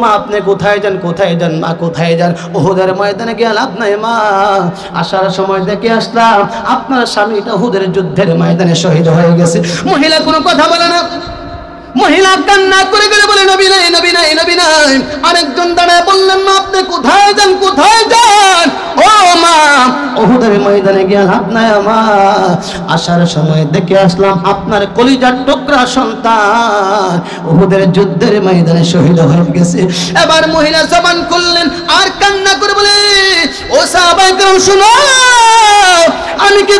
মা আপনি কোথায় যান, কোথায় যান মা, কোথায় যান? উহুদের ময়দানে গিয়ে লাভ নাই মা, আসার সময় দেখে আসলাম আপনার স্বামীটা উহুদের যুদ্ধের ময়দানে শহীদ হয়ে গেছে। মহিলা কোনো কথা বলে না, মহিলা কান্না করে করে বলে নবী নাই, নবী নাই, নবী নাই। আরেকজন দাঁড়ায় বললেন মা আপনি কোথায় যান, কোথায় যান? ও মা উহুদের ময়দানে গিয়ে লাভ নাই মা, আসার সময় দেখে আসলাম আপনার কলিজার টুকরা সন্তান উহুদের যুদ্ধের ময়দানে শহীদ হয়ে গেছে। এবার মহিলা জবান খুললেন আর কান্না করে বলে ও সাহাবায়ে কেরাম শুনো, আমি কি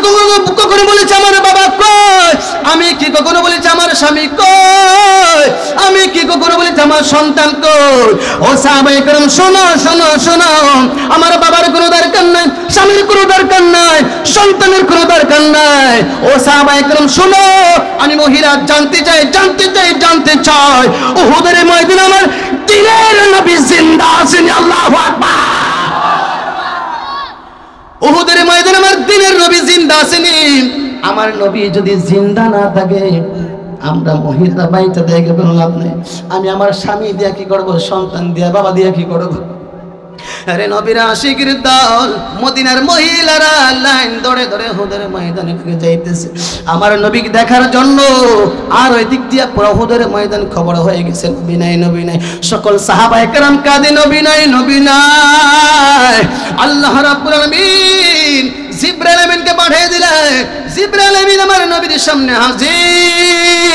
কখনো বলেছি আমার বাবা কই? আমি কি কখনো বলেছি আমার স্বামী কই? আমি কি কখনো বলেছি আমার সন্তান কই? ও সাহাবায়ে কেরাম শোনো শোনো শোনো, আমার বাবার কোনো দরকার নাই, স্বামীর কোনো দরকার নাই, সন্তানের কোনো দরকার নাই। ও সাহাবায়ে কেরাম শোনো, আমি মহিলা জানতে চাই, জানতে চাই, জানতে চাই উহুদের ময়দানে আমার দিনের নবী জিন্দা আছেন? আল্লাহু আকবার। উহুদের ময়দানে আমার দিনের নবী জিন্দা আছেনি? আমার নবী যদি জিন্দা না থাকে আমরা মহিলা বাইতে দেখে কোনো লাভ নেই। আমি আমার স্বামী দিয়া কি করব, সন্তান দিয়া, বাবা দিয়া কি করব? আরে নবীর আশিকের দল মদিনার মহিলারা লাইন ধরে ধরে উহুদের ময়দানে যাইতেছে আমার নবীকে দেখার জন্য। আর ওই দিক দিয়া পুরো উহুদের ময়দান খবর হয়ে গেছে নবী নাই, নবী নাই। সকল সাহাবায়ে কেরাম কাঁদে নবী নাই, নবী নাই। আল্লাহ রাব্বুল আলামিন জিবরাইল আমিনকে পাঠিয়ে দিলেন। জিবরাইল আমিন আমার নবীর সামনে হাজির।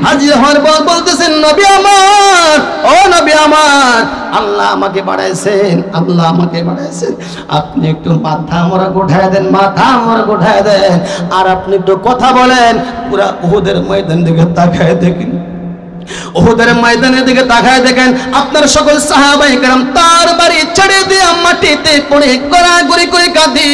হাজির হওয়ার পর বলতেছেন নবী আমার, ও নবী আমার, আল্লাহ আমাকে বাড়াইছেন, আল্লাহ আমাকে বাড়াইছেন। আপনি একটু মাথা মোরা উঠায় দেন, মাথা মোরা উঠায় দেন, আর আপনি একটু কথা বলেন। পুরা উহুদের ময়দান দিকে তাকায় দেখেন, উহুদের ময়দানের দিকে তাকায় দেখেন আপনার সকল সাহাবায়ে কেরাম তার বাড়ি ছেড়ে দিয়ে মাটিতে পড়ে গড়াগড়ি করে কাঁদে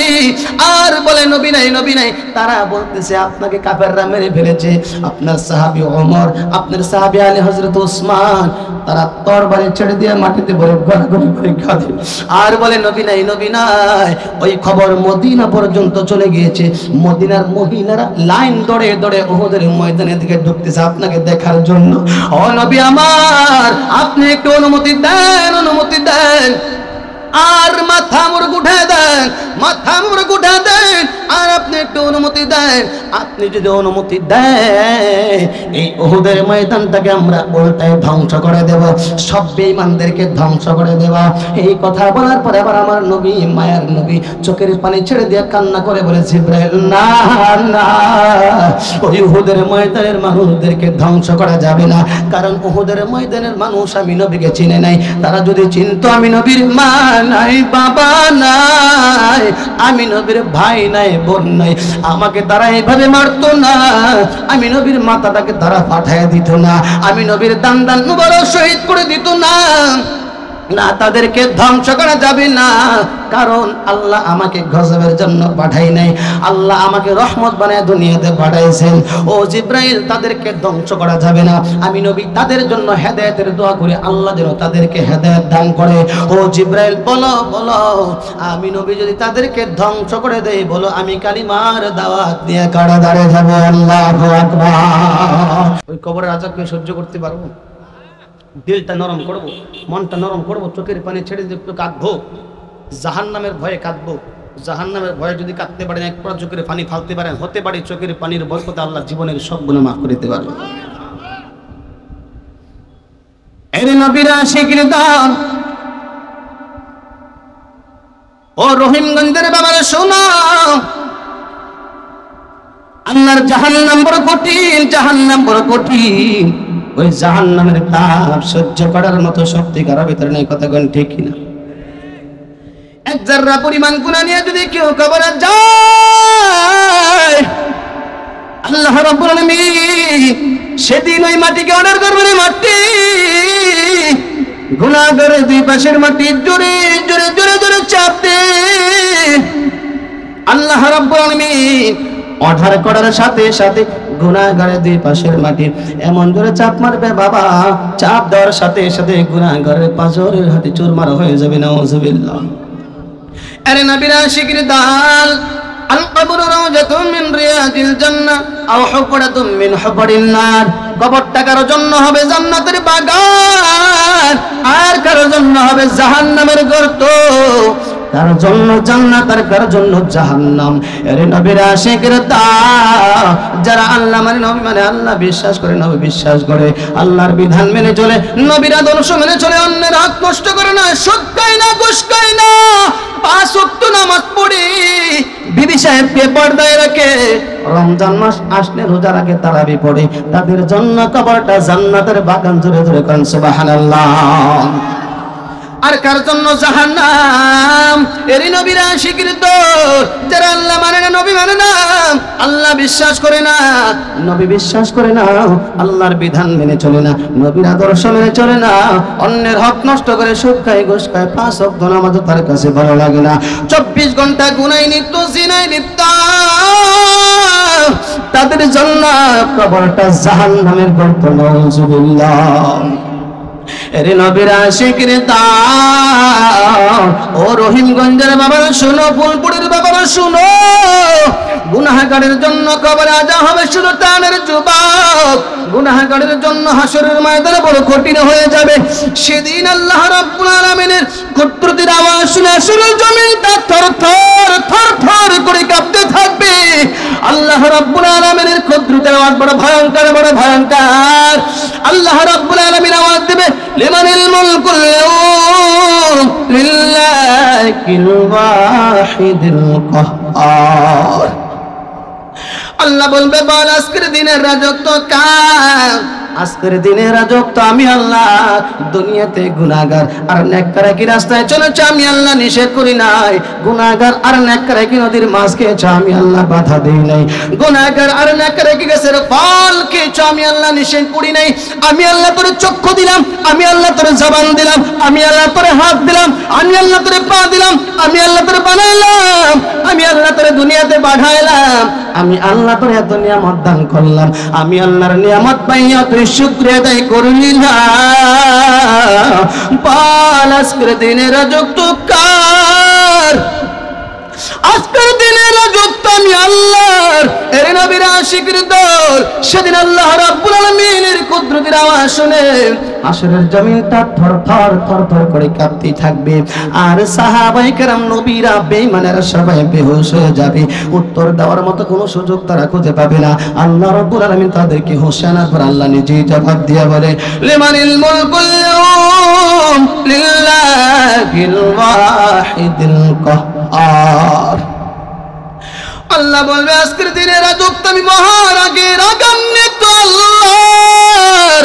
আর বলে নবী নাই, নবী নাই। তারা বলতেছে আপনাকে কাফেররা মেরে ফেলেছে। আপনার সাহাবী ওমর, আপনার সাহাবী আলী, হযরত ওসমান, তারা তরবারি ছেড়ে দিয়ে মাটিতে পড়ে গড়াগড়ি করে কাঁদে আর বলে নবী নাই, নবী নাই। ওই খবর মদিনা পর্যন্ত চলে গিয়েছে। মদিনার মহিলারা লাইন ধরে ধরে উহুদের ময়দানের দিকে ঢুকতেছে আপনাকে দেখার জন্য। ও নবী আমার, আপনি একটু অনুমতি দেন, অনুমতি দেন। আর মাথা মুড় উঠায় দেন, মাথা মুড় উঠায় দেন, আর আপনি একটু অনুমতি দেন। আপনি যদি অনুমতি দেন এই উহুদের ময়দানটাকে আমরা উল্টায় ধ্বংস করে দেব, সব বেঈমানদেরকে ধ্বংস করে দেব। এই কথা বলার পরে আবার আমার নবী, মায়ার নবী চোখের পানি ছেড়ে দিয়ে কান্না করে বলে জিবরাইল না না, ওই উহুদের ময়দানের মানুষদেরকে ধ্বংস করা যাবে না। কারণ উহুদের ময়দানের মানুষ আমি নবীকে চিনে নাই। তারা যদি চিনতো আমি নবীর মা নাই, বাবা নাই, আমি নবীর ভাই নাই, বোন নাই, আমাকে তারা এইভাবে মারতো না। আমি নবীর মাথাটাকে তারা পাঠায় দিত না, আমি নবীর দান দান মুবারক শহীদ করে দিত না। না, তাদেরকে ধ্বংস করা যাবে না, কারণ আল্লাহ আমাকে গজবের জন্য পাঠাই নাই, আল্লাহ আমাকে রহমত বানায় দুনিয়াতে পাঠাইছেন। ও জিবরাইল, তাদেরকে ধ্বংস করা যাবে না। আমি নবী তাদের জন্য হেদায়েতের দোয়া করি, আল্লাহ যেন তাদেরকে হেদায়েত দান করে। ও জিবরাইল বলো বলো, আমি নবী যদি তাদেরকে ধ্বংস করে দেই, বলো আমি কালিমার দাওয়াত দিয়ে কারাগারে যাব। আল্লাহু আকবার। ওই কবরের আযাবকে সহ্য করতে পারবো? দিলটা নরম করব, মনটা নরম করব, চোখের পানি ছেড়ে দিয়ে একটু কাঁদবো, জাহান্নামের ভয়ে কাঁদবো। জাহান্নামের ভয়ে যদি কাঁদতে পারেন, এক পর চোখের পানি ফালতে পারেন, হতে পারে চোখের পানির বরকতে আল্লাহ জীবনের সব গুনাহ মাফ করে দিতে পারবে। এর নবীর আশিকের দল, ও রহিমগঞ্জের বাবারা শোনো, আল্লাহর জাহান্নাম বড় কঠিন, জাহান্নাম বড় কঠিন। ওই জাহান্নামের তাপ সহ্য করার মতো শক্তি কারো ভিতরে নেই। কথা কোন ঠিক কিনা? এক জাররা পরিমাণ গুনাহ নিয়ে যদি কেউ কবরে যায়, আল্লাহ রাব্বুল আলামিন সেদিন ওই মাটিকে অর্ডার করবেন, মাটি গুনাহগারের দুই পাশের মাটি জোরে জোরে জোরে জোরে চাপ দেন। আল্লাহ রাব্বুল আলামিন অর্ডার করার সাথে সাথে গুনাহগারের দুই পাশের মাটি এমন জোরে চাপ মারবে বাবা, চাপ দেওয়ার সাথে সাথে গুনাহগারের পাঁজরের হাতে চুরমার হয়ে যাবে। নাউযুবিল্লাহ। আরে নবীর আশিকের দল, আল কবরু রাওজাতুম মিন রিয়াজিল জান্নাহ আও হুফরাতুম মিন হুফারিন নার। কবরটা কারো জন্য হবে জান্নাতের বাগান, হবে জাহান্নামের গর্ত, কার জন্য জান্নাত আর কার জন্য জাহান্নাম। এরে নবীর আশিকরা যারা আল্লাহ মানে নবী মানে আল্লাহ বিশ্বাস করে, নবী বিশ্বাস করে, আল্লাহর বিধান মেনে চলে, নবীর আদর্শ মেনে চলে, অন্যের হক নষ্ট করে না, সুদ খায় না, ঘুষ খায় না, 5 ওয়াক্ত নামাজ পড়ে, বিবি সাহেবকে পর্দায় রাখে, রমজান মাস আসলে রোজা রাখে, তারাবি পড়ে, তাদের জন্য কবরটা জান্নাতের বাগান। জোরে জোরে করেন সুবহানাল্লাহ। আর কার জন্য জাহান্নাম? এরই নবীর আশিকের দল যারা আল্লাহ মানে না, নবী মানে না, আল্লাহ বিশ্বাস করে না, নবী বিশ্বাস করে না, আল্লাহর বিধান মেনে চলে না, নবীর আদর্শ মেনে চলে না, অন্যের হক নষ্ট করে, সুদ খায়, ঘুষ খায়, 5 ওয়াক্ত নামাজ তার কাছে ভালো লাগে না, 24 ঘন্টা গুনায় লিপ্ত, জিনায় লিপ্ত, তাদের জন্য কবরটা জাহান্নামের গর্ত। নাউযুবিল্লাহ। এরে নবীর আশিকের দাও, ও রহিমগঞ্জের বাবারা শুনো, ফুলপুরের বাবারা শুনো, গুনাহগারের জন্য কবরে আযাব হবে শুধু তাদের যুবক, গুনাহগারের জন্য হাসরের ময়দানে বড় কঠিন হয়ে যাবে। সেদিন আল্লাহ রাব্বুল আলামিনের কুদরতের আওয়াজ শুনে আসরের জমিনটা থরথর থরথর করে কাঁপতে থাকবে। আল্লাহ রাব্বুল আলামিনের কুদরতের আওয়াজ বড় ভয়ঙ্কর, বড় ভয়ঙ্কর। আল্লাহ রাব্বুল আলামিন আওয়াজ দেবে, লিমানিল মুলকুল ইয়াউম লিল্লাহিল ওয়াহিদিল কাহ্হার। আল্লাহ বলবে, বল আজকের দিনের রাজত্ব কার? আজকের দিনের রাজত্ব আমি আল্লাহ। দুনিয়াতে গুনাহগার আর নেককার কি রাস্তায় চলেছে, আমি আল্লাহ নিষেধ করি নাই। গুনাহগার আর নেককার কি নদীর মাছ খেয়েছে, আমি আল্লাহ বাধা দেই নাই। গুনাহগার আর নেককার কি গাছের ফল খেয়েছে, আমি আল্লাহ নিষেধ করি নাই। আমি আল্লাহ তোরে চক্ষু দিলাম, আমি আল্লাহ তোরে জবান দিলাম, আমি আল্লাহ তোরে হাত দিলাম, আমি আল্লাহ তোরে পা দিলাম, আমি আল্লাহ তোরে বানাইলাম, আমি আল্লাহ তোরে দুনিয়াতে পাঠাইলাম, আমি আল্লাহ তোরে এত নিয়ামত দান করলাম। আমি আল্লাহর নিয়ামত পাইয়া তুই শুকরিয়া আদায় করলি না। বল আজকের দিনের রাজত্ব কার? আজকের দিনের রাজত্ব আমি আল্লাহর। এর নবীর আশিকের দল সেদিন আল্লাহ রাব্বুল আলামিনের কুদরতের আওয়াজ শুনে হাসরের জমিনটা থরথর থরথর করে কাঁপতে থাকবে। আর সাহাবায়ে কেরাম, নবীরা, বেঈমানেরা সবাই বেহুশ হয়ে যাবে। উত্তর দেওয়ার মতো কোনো সুযোগ তারা খুঁজে পাবে না। আল্লাহ রাব্বুল আলামিন তাদেরকে হোশ আনার পর আল্লাহ নিজেই জবাব দিয়ে বলে, লিমানিল মুলকুল ইয়াউম লিল্লাহিল ওয়াহিদিল কাহ্হার। আল্লাহ বলবে, আজকের দিনে রাজত্ব আমি মহারাগের আগান্বিত আল্লাহর।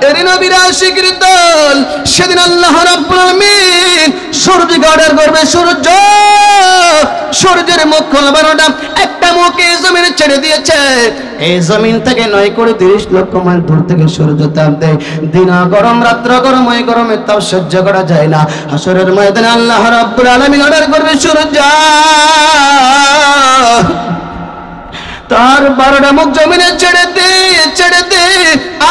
এর নবীর আশিকের দল সেদিন আল্লাহ রাব্বুল আলামিন সূর্যকে অর্ডার করবে, সূর্যের মুখ খুলবে না, একটা মুখ এই জমিনে ছেড়ে দিয়েছে। এই জমিন থেকে 9 কোটি 30 লক্ষ মাইল দূর থেকে সূর্য তাপ দেয়। দিন গরম, রাত্র গরম, ওই গরমে তাপ সহ্য করা যায় না। হাসরের ময়দানে আল্লাহ রাব্বুল আলামিন অর্ডার করবে, সূর্য তার 12টা মুখ জমিনে ছেড়ে দে, ছেড়ে দে,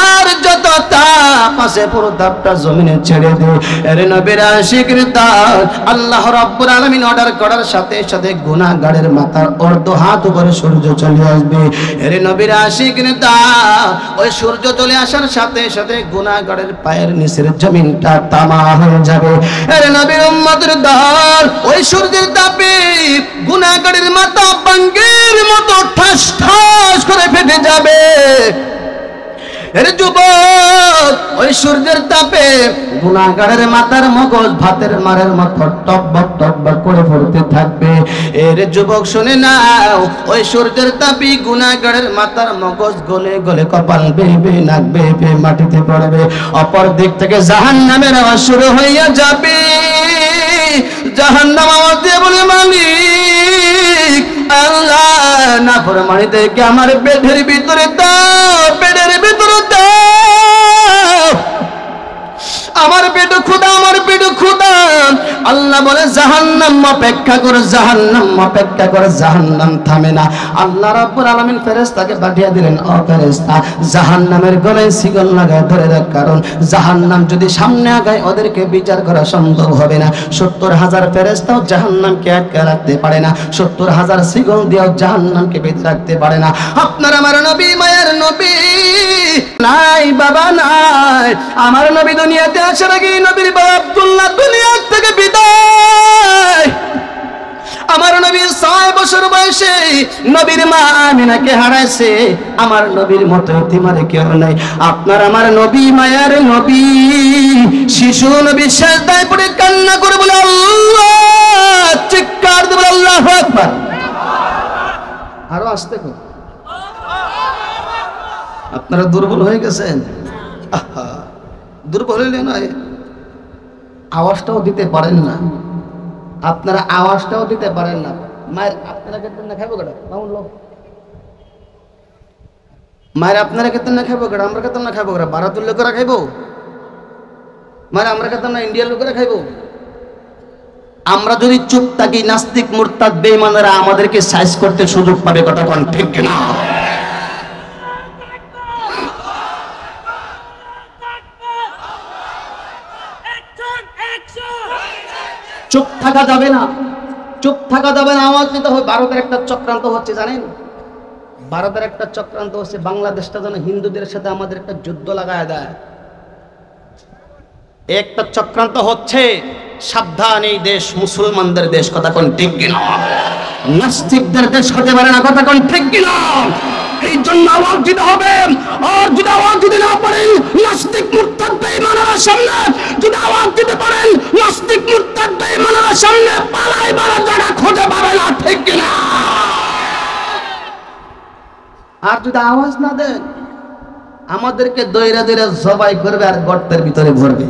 আর যত তাপ আছে পুরো তাপটা জমিনে ছেড়ে দে। এর নবীর আশিকের দল আল্লাহ রাব্বুল আলামিন অর্ডার করার সাথে সাথে গুনাহগারের মাথার অর্ধ হাত উপরে সূর্য চলে আসবে। এর নবীর আশিকের দল ওই সূর্য চলে আসার সাথে সাথে গুনাহগারের পায়ের নিচের জমিনটা তামা হয়ে যাবে। এর নবীর উম্মতের দল ওই সূর্যের তাপে গুনাহগারের মাথা বাঙ্গের মতো ঠাস ঠাস করে ফেটে যাবে। এর যুবক, ওই সূর্যের তাপে গুনাহগারের মাথার মগজ ভাতের মারের মতো টকবক টকবক করে পড়তে থাকবে। এর যুবক শুনে নাও, ওই সূর্যের তাপে গুনাহগারের মাথার মগজ গলে গলে কপাল বেয়ে বেয়ে নাক বেয়ে বেয়ে মাটিতে পড়বে। অপর দিক থেকে জাহান্নামের আওয়াজ শুরু হইয়া যাবে। জাহান্নাম আওয়াজ দিয়ে বলে, মালিক আল্লাহ, নাফরমানিদেরকে আমার পেটের ভিতরে দাও, পেটের ভিতরে দাও, আমার পেট ক্ষুধা, আমার পেট ক্ষুধা। আল্লাহ বলে, জাহান্নাম অপেক্ষা করে, জাহান্নাম অপেক্ষা করে, জাহান্নাম থামে না। আল্লাহ রাব্বুল আলামিন ফেরেশতাকে পাঠিয়ে দিলেন, ও ফেরেশতা, জাহান্নামের গলায় শিকল লাগায় ধরে রাখ, কারণ জাহান্নাম যদি সামনে আগায় ওদেরকে বিচার করা সম্ভব হবে না। 70,000 ফেরেশতাও জাহান্নামকে আটকে রাখতে পারে না, 70,000 শিকল দিয়েও জাহান্নামকে বেঁধে রাখতে পারে না। আপনার আমার নবী, মায়ের নবী নাই বাবা নাই, আমার নবী দুনিয়াতে আসার আগে নবীর বাবা আব্দুল্লাহ দুনিয়া থেকে বিদায়। আমার নবী 6 বছর বয়সে নবীর মা আমিনাকে হারাইছে। আমার নবীর মতো এতিমারে কেউ নাই। আপনার আমার নবী মায়ার নবী, শিশু নবী সিজদায় পড়ে কান্না করে বলে আল্লাহ, চিৎকার দিয়ে বলে আল্লাহু আকবার। আরো আসতে কো, আপনারা দুর্বল হয়ে গেছেন। দুর্বল হইলে নয়, আওয়াজটাও দিতে পারেন না। আপনারা আওয়াজটাও দিতে পারেন না। মায়ের আপনারা খেতেন না খাইবো কেটা মামুন লোক, মায়ের আপনারা খেতেন না খাইবো কেটা, আমরা খেতাম না খাইবো কেটা, ভারতের লোকেরা খাইবো, মায়ের আমরা খেতাম না ইন্ডিয়ার লোকেরা খাইবো। আমরা যদি চুপ থাকি, নাস্তিক মুরতাদ বেঈমানেরা আমাদেরকে সাইজ করতে সুযোগ পাবে। কথা কোন ঠিক কিনা? চুপ থাকা যাবে না, চুপ থাকা যাবে না, আওয়াজ দিতে হবে। ভারতের একটা চক্রান্ত হচ্ছে জানেন, ভারতের একটা চক্রান্ত হচ্ছে বাংলাদেশটা যেন হিন্দুদের সাথে আমাদের একটা যুদ্ধ লাগায় দেয়। একটা চক্রান্ত হচ্ছে, সাবধান, এই দেশ মুসলমানদের দেশ। কথা কোন ঠিক কিনা? নাস্তিকদের দেশ হতে পারে না। কথা কোন ঠিক কিনা? এই জন্য আওয়াজ দিতে হবে। আর যদি আওয়াজ দিতে না পারেন, নাস্তিক মুরতাদ বেঈমানেরা সামনে যদি আওয়াজ দিতে পারেন, নাস্তিক মুরতাদ বেঈমানেরা সামনে পালাইবার জায়গা খুঁজে পাবে না। ঠিক কিনা? আর যদি আওয়াজ না দেন, আমাদেরকে দইরা দইরা জবাই করবে আর গর্তের ভিতরে ভরবে।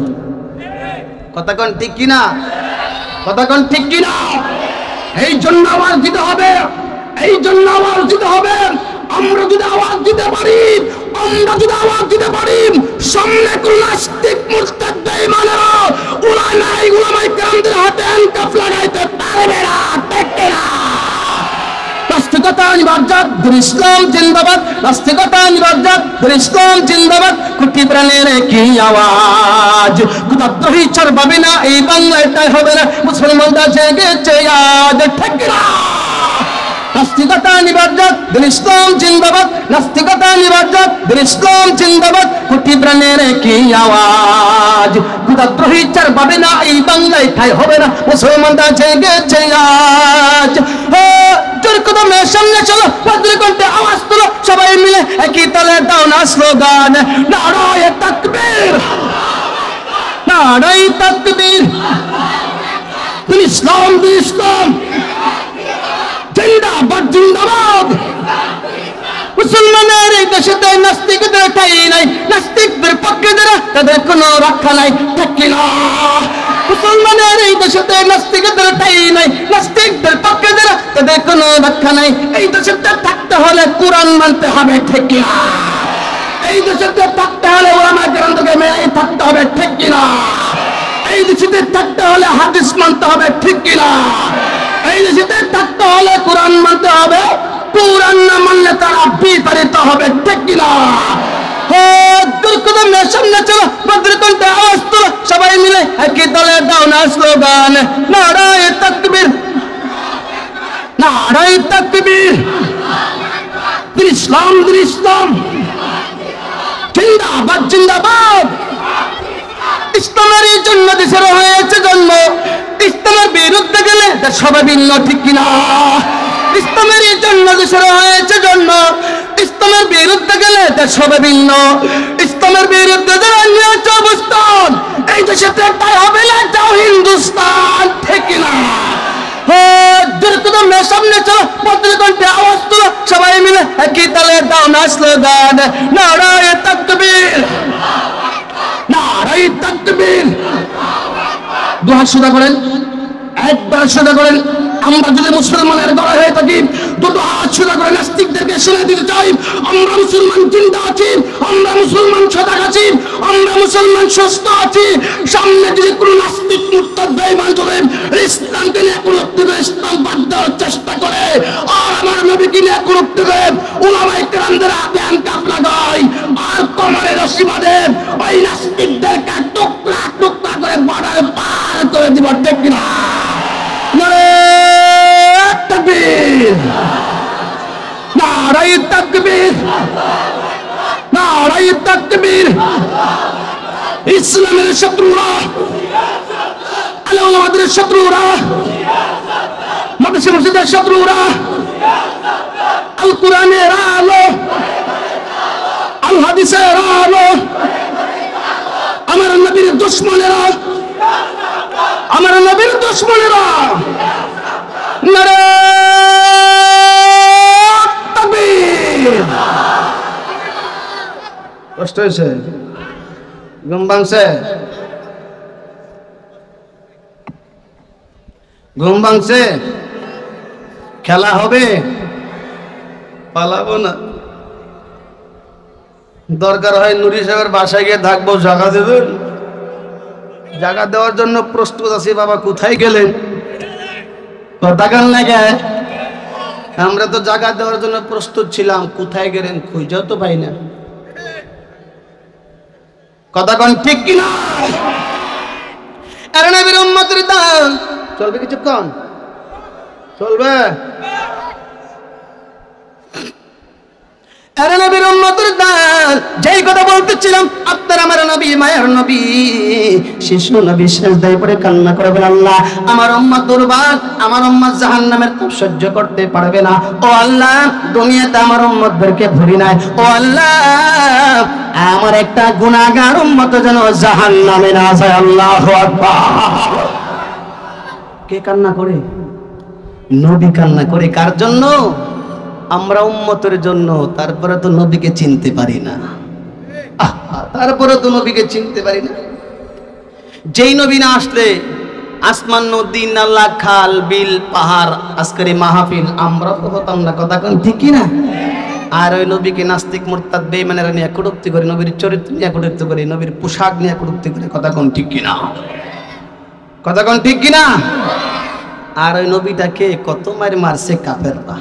কথা কোন ঠিক কিনা? কথা কোন ঠিক কিনা? এই জন্য আওয়াজ দিতে হবে, এই জন্য আওয়াজ দিতে হবে। আমরা যদি আওয়াজ দিতে পারি, আমরা যদি আওয়াজ দিতে পারি, সামনে কোন নাস্তিক মুরতাদ বেঈমানেরা উলামায়ে কেরামদের হাতে হ্যান্ডকাফ লাগাইতে পারবে না। ঠিক কিনা? নাস্তিকতা নির্বাচক ইসলাম জিন্দাবাদ, নাস্তিকতা নির্বাচক ইসলাম জিন্দাবাদ। কোটি প্রাণের কি আওয়াজ, কুতাদ্রোহী ছাড় পাবে না, এই বাংলাটাই হবে না। মুসলমানরা জেগেছে আজ। ঠিক কিনা? নাস্তিকতা নির্বাচক ইসলাম জিন্দাবাদ, নাস্তিকতা নির্বাচক ইসলাম জিন্দাবাদ। কোটি প্রাণের কি আওয়াজ, কুতাদ্রোহী ছাড় পাবে না, এই বাংলাটাই হবে না। মুসলমানরা জেগেছে আজ। সামনে চলো, কণ্ঠে আওয়াজ তোলো, সবাই মিলে একই তালে দাও না স্লোগান, নারায়ে তাকবীর, নারায়ে তাকবীর, ইসলাম ইসলাম জিন্দাবাদ জিন্দাবাদ। মুসলমানের এই দেশে নাস্তিকদের ঠাই নাই, নাস্তিকদের পক্ষে যারা তাদের কোনো রক্ষা নাই। ঠিক কিনা? মুসলমানের এই দেশে নাস্তিকদের ঠাই নাই, নাস্তিকদের পক্ষে যারা তাদের কোনো রক্ষা নাই। এই দেশে থাকতে হলে কোরআন মানতে হবে। ঠিক কিনা? এই দেশে থাকতে হলে উলামায়ে কেরামকে মেনে থাকতে হবে। ঠিক কিনা? এই দেশে থাকতে হলে হাদিস মানতে হবে। ঠিক কিনা? এই দেশে থাকতে হলে কোরআন মানতে হবে। কোরআন না মানলে তারা বিতাড়িত হবে। ঠিক কিনা? সামনে চলো, ভদ্রকণ্ঠে আওয়াজ তোলো, সবাই মিলে একই দলে দাও না স্লোগান, নারায়ে তাকবীর, নারায়ে তাকবীর, ইসলাম ইসলাম জিন্দাবাদ জিন্দাবাদ। ইসলামের এই জন্য দেশের হয়েছে জন্ম, ইসলামের বিরুদ্ধে গেলে তার সবাই ভিন্ন। ঠিক কিনা? ইসলামের এই জন্য দেশের হয়েছে জন্ম, ইসলামের বিরুদ্ধে গেলে তার সবাই ভিন্ন। ইসলামের বিরুদ্ধে যারা নিয়েছে অবস্থান, এই দেশে তাই হবে না, যাও হিন্দুস্তান। ঠিক কিনা? সামনে চলো, ভদ্রকণ্ঠে আওয়াজ তোলো, সবাই মিলে একই তালে দাও না স্লোগান, নারায়ে তাকবীর, নারায়ে তাকবীর। দুহাত সোজা করেন, একবার সোজা করেন। আমরা যদি মুসলমানের দল হয়ে থাকি, দুটো হাত সোজা করে নাস্তিকদেরকে শুনে দিতে চাই, আমরা মুসলমান জিন্দা আছি, আমরা মুসলমান সজাগ আছি, আমরা মুসলমান সুস্থ আছি। সামনে যদি কোনো নাস্তিক মুরতাদ বেঈমান চলে ইসলামকে নিয়ে কোনো ইসলাম বাদ দেওয়ার চেষ্টা করে, আর আমার নবীকে নিয়ে কোনো উলামায়ে কেরামদের হাতে হ্যান্ডকাফ লাগায়, আর কোমরে রশি বাঁধে, ওই নাস্তিকদেরকে টুকরা টুকরা করে বর্ডার পার করে দিব। ঠিক কিনা? নারায়ে তাকবীর, নারায়ে তাকবীর, নারায়ে তাকবীর। ইসলামের শত্রুরা, আলে ওলামাদের শত্রুরা, মাদ্রাসা মসজিদের শত্রুরা, আল কোরআনের আলো, আল হাদিসের আলো, আমার নবীর দুশমনেরা, আমার নবীর দুশমনেরা, নারে তাকবীর। কষ্ট হয়েছে? ঘুম ভাঙছে? ঘুম ভাঙছে? খেলা হবে? পালাবো না। দরকার হয় নুরি সাহেবের বাসায় গিয়ে থাকবো, জায়গা দেবেন? জায়গা দেওয়ার জন্য প্রস্তুত আছি। বাবা কোথায় গেলেন? কথা কান লাগে। আমরা তো জায়গা দেওয়ার জন্য প্রস্তুত ছিলাম, কোথায় গেলেন খুঁজেও তো পাই না। কথা কোন ঠিক কিনা? আরে নবীর উম্মতের দাম চলবে কিছুক্ষণ? চলবে? আরে নবীর উম্মতের দান, যেই কথা বলতেছিলাম, আপনার আমার নবী, মায়ের নবী, শিশু নবী সিজদায় পড়ে কান্না করবেন, আল্লাহ আমার উম্মত দুর্বল, আমার উম্মত জাহান্নামের তাপ সহ্য করতে পারবে না। ও আল্লাহ, দুনিয়াতে আমার উম্মতদেরকে ভুলি নাই। ও আল্লাহ, আমার একটা গুনাহগার উম্মত যেন জাহান্নামে না যায়। আল্লাহু আকবার। কে কান্না করে? নবী কান্না করে। কার জন্য? আমরা উম্মতের জন্য। তারপরে তো নবীকে চিনতে পারি না। তারপরে তো নবীকে চিনতে পারি না। যেই নবী না আসলে আসমান, নদী, নালা, খাল, বিল, পাহাড়, আজকের এই মাহফিল আমরা তো হতাম না। কথা কোন ঠিক কি না? আর ওই নবীকে নাস্তিক, মুরতাদ, বেঈমানেরা নিয়ে কটূক্তি করে, নবীর চরিত্র নিয়ে কটূক্তি করে, নবীর পোশাক নিয়ে কটূক্তি করে। কথা কোন ঠিক কি না? কথা কোন ঠিক কি না? আর ওই নবীটাকে কত মার মারছে কাফেররা।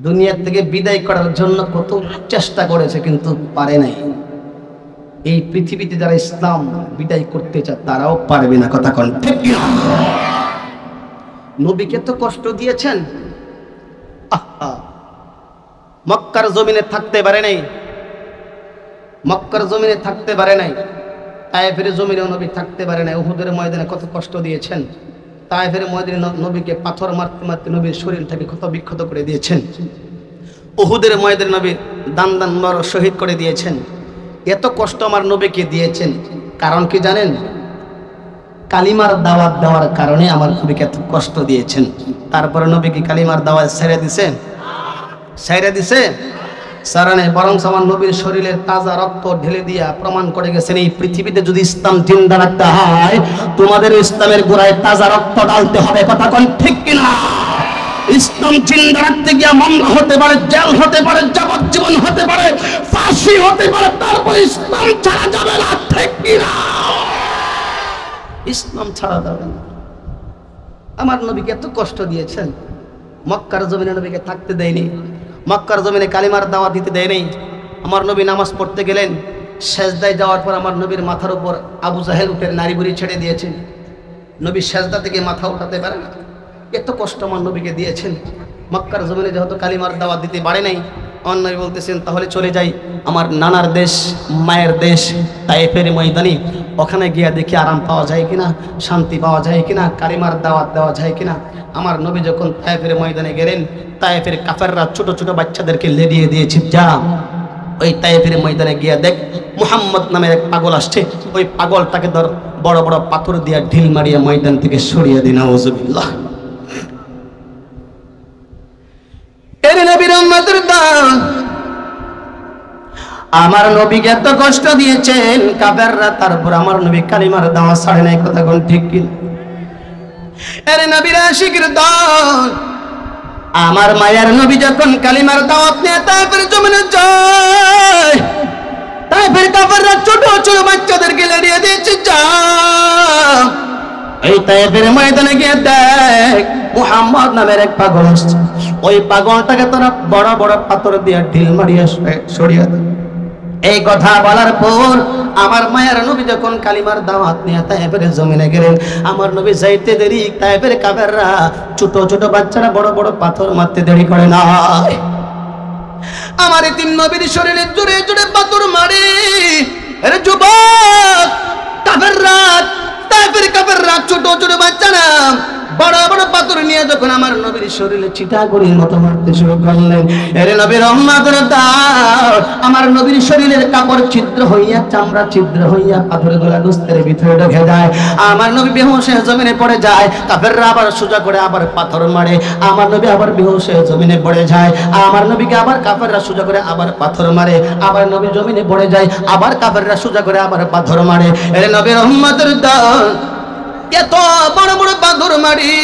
দুনিয়া থেকে বিদায় করার জন্য কত চেষ্টা করেছে, কিন্তু পারে নাই। এই পৃথিবীতে যারা ইসলাম বিদায় করতে চায় তারাও পারবে না। কথা কোন ঠিক কি না? নবীকে তো কষ্ট দিয়েছেন। মক্কার জমিনে থাকতে পারে নাই, মক্কার জমিনে থাকতে পারে নাই, তায়েফের জমিনে নবী থাকতে পারে নাই। উহুদের ময়দানে কত কষ্ট দিয়েছেন। তায়েফের ময়দানে নবীকে পাথর মারতে মারতে নবীর শরীরটাকে ক্ষত বিক্ষত করে দিয়েছেন। উহুদের ময়দানে নবীর দান দান নর শহীদ করে দিয়েছেন। এত কষ্ট আমার নবীকে দিয়েছেন, কারণ কি জানেন? কালিমার দাওয়াত দেওয়ার কারণে আমার নবীকে এত কষ্ট দিয়েছেন। তারপরে নবী কি কালিমার দাওয়াত ছেড়ে দিছে? ছেড়ে দিছে? সারানে, বরং আমার নবীর শরীরের তাজা রক্ত ঢেলে দিয়া প্রমাণ করে গেছেন, এই পৃথিবীতে যদি ইসলাম জিন্দা রাখতে হয়, তোমাদের ইসলামের গোড়ায় তাজা রক্ত ঢালতে হবে। কথা কোন ঠিক কিনা? ইসলাম জিন্দা রাখতে গিয়া মামলা হতে পারে, জেল হতে পারে, যাবজ্জীবন হতে পারে, ফাঁসি হতে পারে, তারপরে ইসলাম ছাড়া যাবে না। ঠিক কিনা? ইসলাম ছাড়া যাবে না। আমার নবীকে এত কষ্ট দিয়েছেন। মক্কার জমিনে নবীকে থাকতে দেয়নি, মক্কার জমিনে কালিমার দাওয়াত দিতে দেয়নি। আমার নবী নামাজ পড়তে গেলেন, সেজদায় যাওয়ার পর আমার নবীর মাথার উপর আবু জাহেল উঠে নারী বুড়ি ছেড়ে দিয়েছেন। নবী সেজদা থেকে মাথা উঠাতে পারে না। এত কষ্ট আমার নবীকে দিয়েছেন। মক্কার জমিনে যেহেতু কালিমার দাওয়াত দিতে পারে নাই, আমার নবী বলতেছেন তাহলে চলে যাই আমার নানার দেশ, মায়ের দেশ তায়েফের ময়দানে, ওখানে গিয়া দেখি আরাম পাওয়া যায় কিনা, শান্তি পাওয়া যায় কিনা, কালিমার দাওয়াত দেওয়া যায় কিনা। আমার নবী যখন তায়েফের ময়দানে গেলেন, তায়েফের কাফেররা ছোট ছোট বাচ্চাদেরকে লেডিয়ে দিয়েছে, যা ওই তায়েফের ময়দানে গিয়া দেখ মুহাম্মদ নামের এক পাগল আসছে, ওই পাগলটাকে ধর বড় বড় পাথর দিয়া ঢিল মারিয়া ময়দান থেকে সরিয়ে দিন। নাউজুবিল্লাহ। এর নবীর উম্মতের দান, আমার নবীকে এত কষ্ট দিয়েছেন কাফেররা, তারপর আমার নবী কালিমার দাওয়াত ছাড়ে নাই। কথা কোন ঠিক কি? এর নবীর আশিকের দল, আমার মায়ের নবী যখন কালিমার দাওয়াত নিয়ে তায়েফের জমিনে যায়, তায়েফের কাফেররা ছোট ছোট বাচ্চাদেরকে লড়িয়ে দিয়েছে। যা এই তায়েফের ময়দানে গিয়ে দেখ মুহাম্মদ নামের এক পাগল আসছে, ওই পাগলটাকে তোরা বড় বড় পাথর দিয়ে ঢিল মারিয়ে সরিয়ে দেয়। এই কথা বলার পর আমার মায়ের নবী যখন কালিমার দাওয়াত নিয়ে তায়েফের জমিনে গেলেন, আমার নবী যাইতে দেরি, তায়েফের কাফেররা ছোট ছোট বাচ্চারা বড় বড় পাথর মারতে দেরি করে না। আমার তিন নবীর শরীরে জোরে জোরে পাথর মারে, আরে যুবক, কাফেররা, কাফেররা, ছোট ছোট বাচ্চারা বড় বড় পাথর নিয়ে যখন আমার নবীর শরীরে চিতাগুড়ির মতো মারতে শুরু করলেন, এরে নবীর রহমতের দাও, আমার নবীর শরীরের কাপড় ছিদ্র হইয়া, চামড়া ছিদ্র হইয়া পাথরগুলা গোস্তের ভিতরে ঢুকে যায়। আমার নবী বেহুশ হয়ে জমিনে পড়ে যায়। কাফেররা আবার সোজা করে আবার পাথর মারে, আমার নবী আবার বেহুশ হয়ে জমিনে পড়ে যায়। আমার নবীকে আবার কাফেররা সোজা করে আবার পাথর মারে, আবার নবী জমিনে পড়ে যায়, আবার কাফেররা সোজা করে আবার পাথর মারে। এরে নবীর রহমতের দাও, এত বড় বড় পাথর মারি।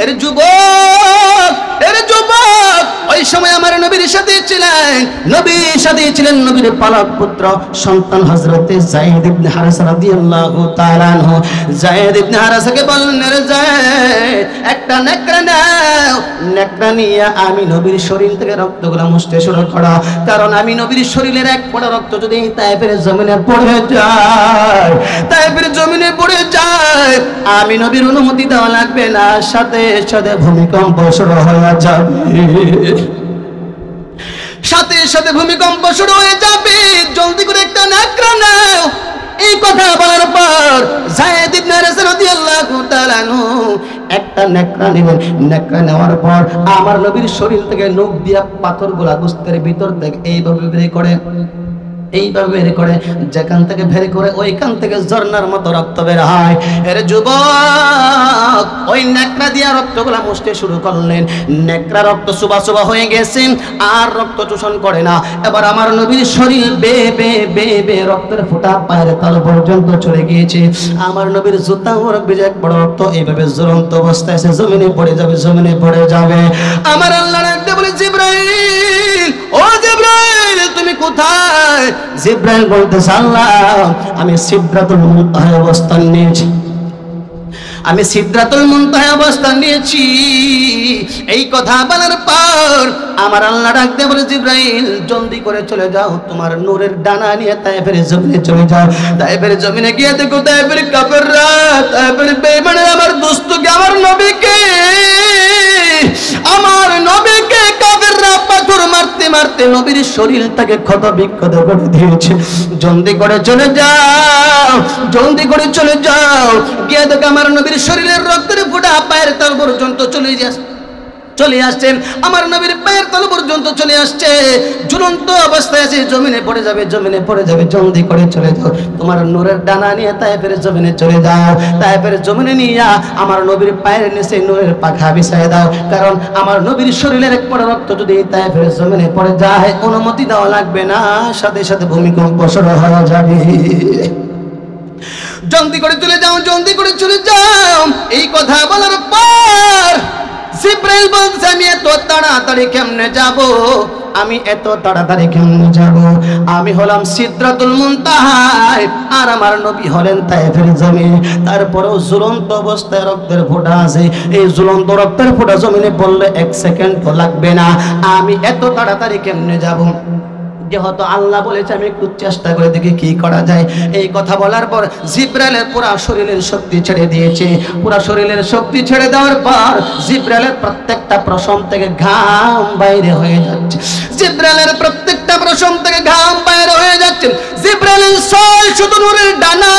এর যুবক, এর যুবক, ওই সময় আমার নবীর সাথে ছিলেন, নবীর সাথে ছিলেন নবীর পালক পুত্র সন্তান হযরতে যায়েদ ইবনে হারেসা রাদিয়াল্লাহু তাআলা আনহু। যায়েদ ইবনে হারেসাকে বললেন, রে যায়েদ, একটা নেকড়া নাও, নেকড়া নিয়ে আমি নবীর শরীর থেকে রক্তগুলো মুছতে শুরু করো, কারণ আমি নবীর শরীরের এক ফোঁটা রক্ত যদি তায়েফের জমিনে পড়ে যায়, তায়েফের জমিনে পড়ে যায়, আমি নবীর অনুমতি দেওয়া লাগবে না, সাথে সাথে ভূমিকম্প শুরু হয়ে যাবে, সাথে সাথে ভূমিকম্প শুরু হয়ে যাবে, জলদি করে একটা নেকড়া নাও। এই কথা বলার পর যায়েদ ইবনে হারেসা রাদিয়াল্লাহু তাআলা আনহু একটা নেকড়া নেবেন। নেকড়া নেওয়ার পর আমার নবীর শরীর থেকে নখ দিয়া পাথরগুলা গোস্তের ভিতর থেকে এইভাবে বের করে, এইভাবে বের করে, যেখান থেকে বের করে ওইখান থেকে ঝর্ণার মতো রক্ত বের হয়। এর যুবক, ওই নেকড়া দিয়া রক্তগুলা মুছতে শুরু করলেন। নেকড়া রক্ত সুবা সুবা হয়ে গেছেন, আর রক্ত শোষণ করে না। এবার আমার নবীর শরীর বে বে বে বে রক্তের ফোঁটা পায়ের তল পর্যন্ত চলে গিয়েছে। আমার নবীর জুতা ওর ভিজে এক বড় রক্ত এইভাবে জ্বলন্ত অবস্থায় এসে জমিনে পড়ে যাবে, জমিনে পড়ে যাবে। আমার আল্লাহ ডাকতে বলে, জিবরাইল, ও জিবরাইল, তুমি কোথায়? জিবরাইল বলতেছে, আল্লাহ, আমি সিদরাতুল মুনতাহায় অবস্থান নিয়েছি, আমি সিদরাতুল মুনতাহায় অবস্থান নিয়েছি। এই কথা বলার পর আমার আল্লাহ ডাকতে বলে, জিবরাইল, জলদি করে চলে যাও, তোমার নূরের ডানা নিয়ে তায়েফের জমিনে চলে যাও। তায়েফের জমিনে গিয়ে দেখো তায়েফের কাফেররা, তায়েফের বেঈমানরা আমার দোস্তকে, আমার নবীকে, আমার নবীকে কাফেররা পাথর মারতে মারতে নবীর শরীরটাকে ক্ষত বিক্ষত করে দিয়েছে। জলদি করে চলে যাও, জলদি করে চলে যাও, গিয়ে দেখো আমার নবীর শরীরের রক্তের ফোঁটা পায়ের তল পর্যন্ত চলে আসছে, আমার নবীর পায়ের তল পর্যন্ত চলে আসছে, ঝুলন্ত অবস্থায় আছে, জমিনে পড়ে যাবে, জমিনে পড়ে যাবে। জলদি করে চলে যাও, তোমার নূরের ডানা নিয়ে তায়েফের জমিনে চলে যাও। তায়েফের জমিনে নিয়ে আমার নবীর পায়ের নিচে নূরের পাখা বিছায় দাও, কারণ আমার নবীর শরীরের এক ফোঁটা রক্ত যদি তায়েফের জমিনে পড়ে যায়, অনুমতি দেওয়া লাগবে না, সাথে সাথে ভূমিকম্প শুরু হয়ে যাবে। জলদি করে চলে যাও, জলদি করে চলে যাও। এই কথা বলার পর জিবরাইল বলছে, আমি এত তাড়াতাড়ি কেমনে যাব, আমি এত তাড়াতাড়ি কেমনে যাব? আমি হলাম সিদরাতুল মুনতাহায়, আর আমার নবী হলেন তায়েফের জমিন। তারপরেও ঝুলন্ত অবস্থায় রক্তের ফোঁটা আছে, এই ঝুলন্ত রক্তের ফোঁটা জমিনে পড়লে 1 সেকেন্ড তো লাগবে না, আমি এত তাড়াতাড়ি কেমনে যাব? যেহেতু আল্লাহ বলেছে, আমি একটু চেষ্টা করে দেখি কি করা যায়। এই কথা বলার পর জিবরাইলের পুরা শরীরের শক্তি ছেড়ে দিয়েছে। পুরা শরীরের শক্তি ছেড়ে দেওয়ার পর জিবরাইলের প্রত্যেকটা প্রশম থেকে ঘাম বাইরে হয়ে যাচ্ছে, জিবরাইলের প্রত্যেকটা প্রশম থেকে ঘাম বাইরে হয়ে যাচ্ছে। জিবরাইলের 600 নূরের ডানা,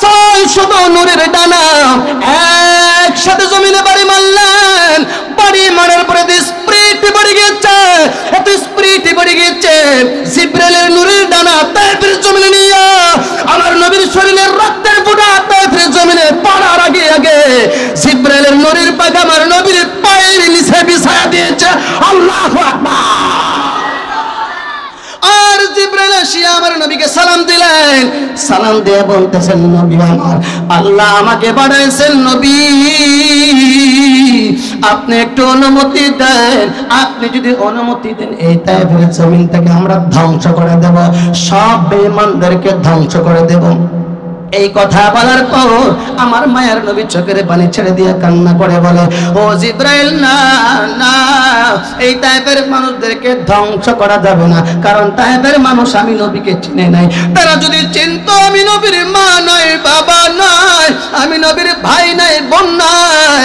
600 নূরের ডানা একসাথে জমিনে বাড়ি মারলেন। বাড়ি মারার পরে স্পিরিট বেড়ে গিয়েছে, এত স্পিরিট বেড়ে গিয়েছে, জিবরাইলের নূরের ডানা তায়েফের জমিনে নিয়ে আমার নবীর শরীরের রক্তের ফোঁটা তায়েফের জমিনে পড়ার আগে আগে জিবরাইলের নূরের পাখা আমার নবীর পায়ের নিচে বিছায়া দিয়েছে। আল্লাহু আকবার। আর জিবরাইল আসিয়া আমার নবীকে সালাম দিলেন, সালাম দিয়ে বলতেছেন, নবী আমার, আল্লাহ আমাকে বানাইছেন নবী, আপনি একটু অনুমতি দেন। আপনি যদি অনুমতি দেন, এই তায়েফের জমিনটাকে আমরা ধ্বংস করে দেব, সব বেঈমানদেরকে ধ্বংস করে দেব। এই কথা বলার পর আমার মায়ের নবী চোখের পানি ছেড়ে দিয়ে কান্না করে বলে, ও জিবরাইল, না না, এই তায়েফের মানুষদেরকে ধ্বংস করা যাবে না, কারণ তায়েফের মানুষ আমি নবীকে চিনে নাই। তারা যদি চিনত আমি নবীর মা নাই, বাবা নাই, আমি নবীর ভাই নাই, বোন নাই,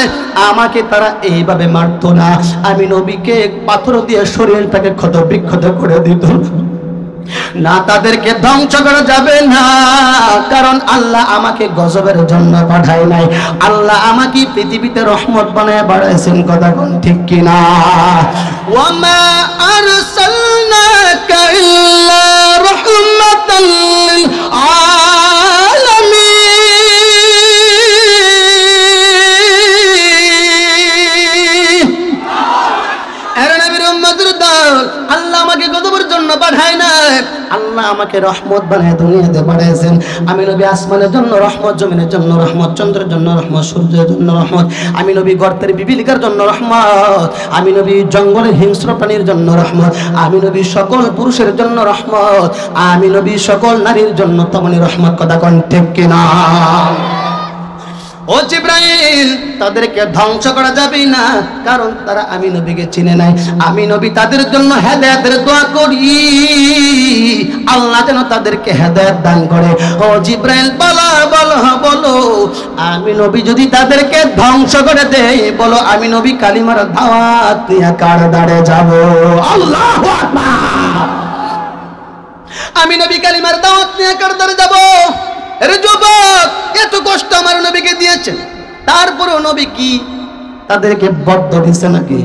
আমাকে তারা এইভাবে মারত না। আমি নবীকে পাথর দিয়ে শরীরটাকে ক্ষত বিক্ষত করে দিত। না তাদেরকে ধ্বংস করা যাবে না, কারণ আল্লাহ আমাকে গজবের জন্য পাঠায় নাই, আল্লাহ আমাকে পৃথিবীতে রহমত বানায় বাড়াইছেন। কথা কোন ঠিক কিনা? ওয়ামা আরসালনাকা ইল্লা রাহমাতাল লিল আলামিন। আল্লাহ আমাকে গজবের জন্য পাঠায় না, আল্লাহ আমাকে রহমত বানায় দুনিয়াতে পাঠাইছেন। আমি নবী আসমানের জন্য রহমত, জমিনের জন্য রহমত, চন্দ্রের জন্য রহমত, সূর্যের জন্য রহমত। আমি নবী গর্তের বিবিলিকার জন্য রহমত। আমি নবী জঙ্গলের হিংস্র প্রাণীর জন্য রহমত। আমি নবী সকল পুরুষের জন্য রহমত। আমি নবী সকল নারীর জন্য তেমনি রহমত। কথা কোন ঠিক কিনা? ও জিবরাইল, তাদেরকে ধ্বংস করা যাবে না, কারণ তারা আমি নবীকে চিনে নাই। আমি নবী তাদের জন্য হেদায়েতের দোয়া করি, আল্লাহ যেন তাদেরকে হেদায়েত দান করে। ও জিবরাইল বলো বলো বলো, আমি নবী যদি তাদেরকে ধ্বংস করে দেয়, বলো আমি নবী কালিমার দাওয়াত নিয়ে কার দ্বারে যাব? আল্লাহু আকবার। আমি নবী কালিমার দাওয়াত নিয়ে কার দ্বারে যাব? আরে যুবক, এত কষ্ট আমার নবীকে দিয়েছেন, তারপরেও নবী কি তাদেরকে বদ্ধ দিচ্ছে নাকি?